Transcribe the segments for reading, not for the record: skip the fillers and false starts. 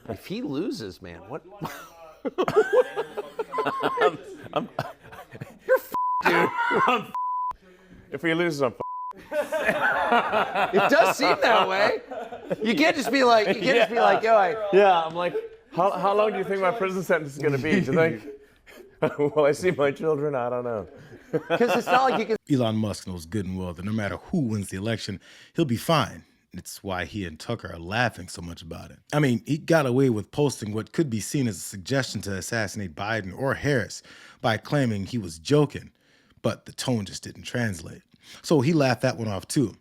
If he loses, man, what? You're dude. If he loses, I'm It does seem that way. You can't just be like, yo, Yeah, I'm like, how long do you think my prison sentence is going to be? Do you think? Will I see my children? I don't know. because it's not like you can. Elon Musk knows good and well that no matter who wins the election, he'll be fine. It's why he and Tucker are laughing so much about it. I mean, he got away with posting what could be seen as a suggestion to assassinate Biden or Harris by claiming he was joking, but the tone just didn't translate. So he laughed that one off too.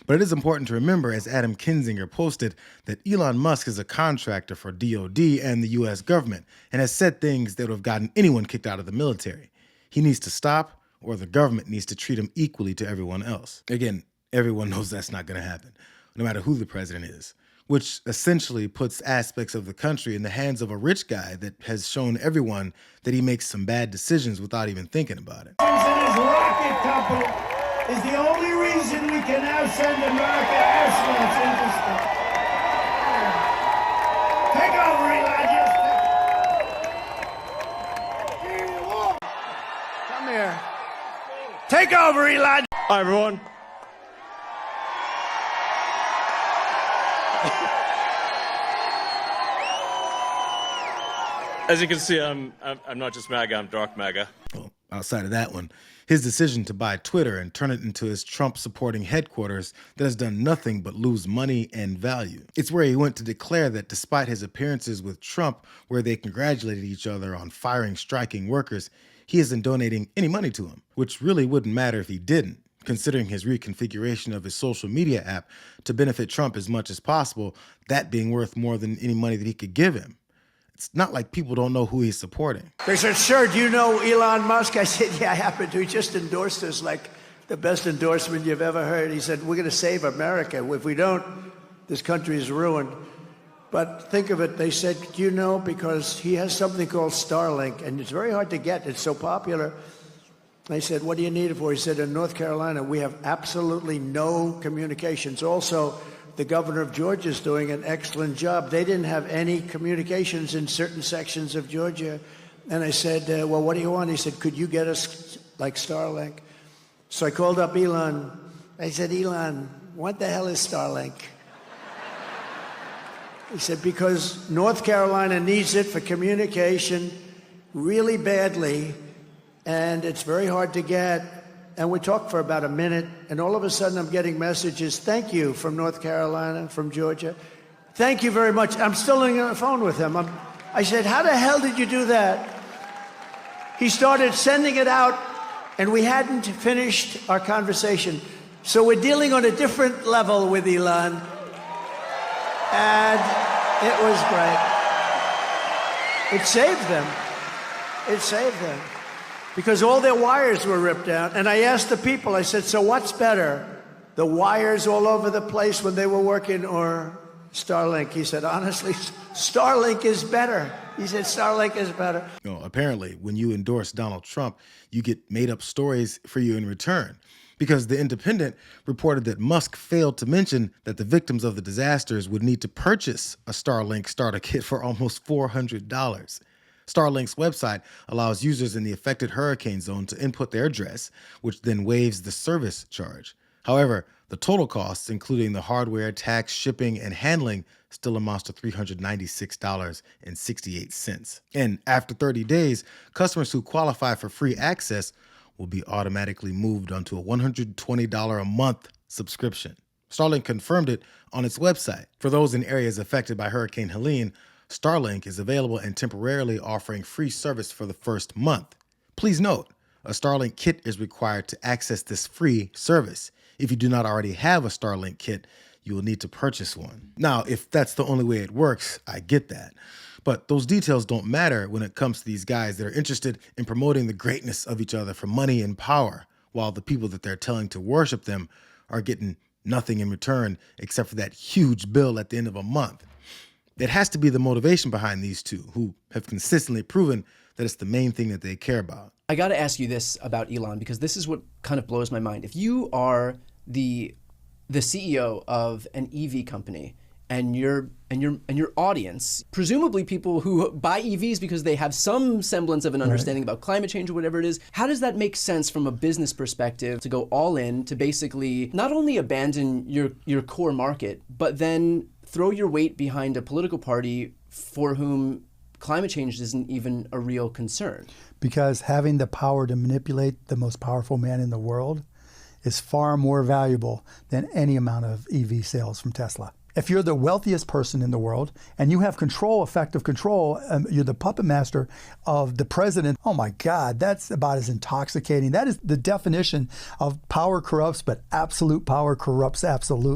But it is important to remember, as Adam Kinzinger posted, that Elon Musk is a contractor for DOD and the US government and has said things that would have gotten anyone kicked out of the military. He needs to stop, or the government needs to treat him equally to everyone else. Again, everyone knows that's not going to happen, no matter who the president is, which essentially puts aspects of the country in the hands of a rich guy that has shown everyone that he makes some bad decisions without even thinking about it. And his rocket company is the only reason we can now send America astronauts into space. Take over, Elon. Come here. Take over, Elon. Hi, everyone. As you can see, I'm not just MAGA, I'm dark MAGA. Well, outside of that one, his decision to buy Twitter and turn it into his Trump-supporting headquarters that has done nothing but lose money and value. It's where he went to declare that despite his appearances with Trump, where they congratulated each other on firing striking workers, he isn't donating any money to him, which really wouldn't matter if he didn't, considering his reconfiguration of his social media app to benefit Trump as much as possible, that being worth more than any money that he could give him. It's not like people don't know who he's supporting. They said, sir, do you know Elon Musk? I said, yeah, I happen to. He just endorsed us like the best endorsement you've ever heard. He said, we're going to save America. If we don't, this country is ruined. But think of it, they said, do you know, because he has something called Starlink, and it's very hard to get. It's so popular. They said, what do you need it for? He said, in North Carolina, we have absolutely no communications. Also, the governor of Georgia is doing an excellent job. They didn't have any communications in certain sections of Georgia. And I said, well, what do you want? He said, could you get us like Starlink? So I called up Elon. I said, Elon, what the hell is Starlink? He said, because North Carolina needs it for communication really badly, and it's very hard to get. And we talked for about a minute, and all of a sudden I'm getting messages, thank you, from North Carolina, from Georgia. Thank you very much. I'm still on the phone with him. I said, how the hell did you do that? He started sending it out, and we hadn't finished our conversation. So we're dealing on a different level with Elon, and it was great. It saved them. It saved them. Because all their wires were ripped out. And I asked the people, I said, so what's better? The wires all over the place when they were working, or Starlink? He said, honestly, Starlink is better. He said, Starlink is better. Apparently, when you endorse Donald Trump, you get made-up stories for you in return. Because The Independent reported that Musk failed to mention that the victims of the disasters would need to purchase a Starlink starter kit for almost $400. Starlink's website allows users in the affected hurricane zone to input their address, which then waives the service charge. However, the total costs, including the hardware, tax, shipping, and handling, still amounts to $396.68. And after 30 days, customers who qualify for free access will be automatically moved onto a $120 a month subscription. Starlink confirmed it on its website. For those in areas affected by Hurricane Helene, Starlink is available and temporarily offering free service for the first month. Please note, a Starlink kit is required to access this free service. If you do not already have a Starlink kit, you will need to purchase one. Now, if that's the only way it works, I get that. But those details don't matter when it comes to these guys that are interested in promoting the greatness of each other for money and power, while the people that they're telling to worship them are getting nothing in return except for that huge bill at the end of a month. It has to be the motivation behind these two, who have consistently proven that it's the main thing that they care about. I got to ask you this about Elon, because this is what kind of blows my mind. If you are the CEO of an EV company and your audience, presumably people who buy EVs because they have some semblance of an understanding about climate change or whatever it is, how does that make sense from a business perspective to go all in, to basically not only abandon your core market, but then throw your weight behind a political party for whom climate change isn't even a real concern? Because having the power to manipulate the most powerful man in the world is far more valuable than any amount of EV sales from Tesla. If you're the wealthiest person in the world and you have control, effective control, you're the puppet master of the president, oh my God, that's about as intoxicating. That is the definition of power corrupts, but absolute power corrupts absolutely.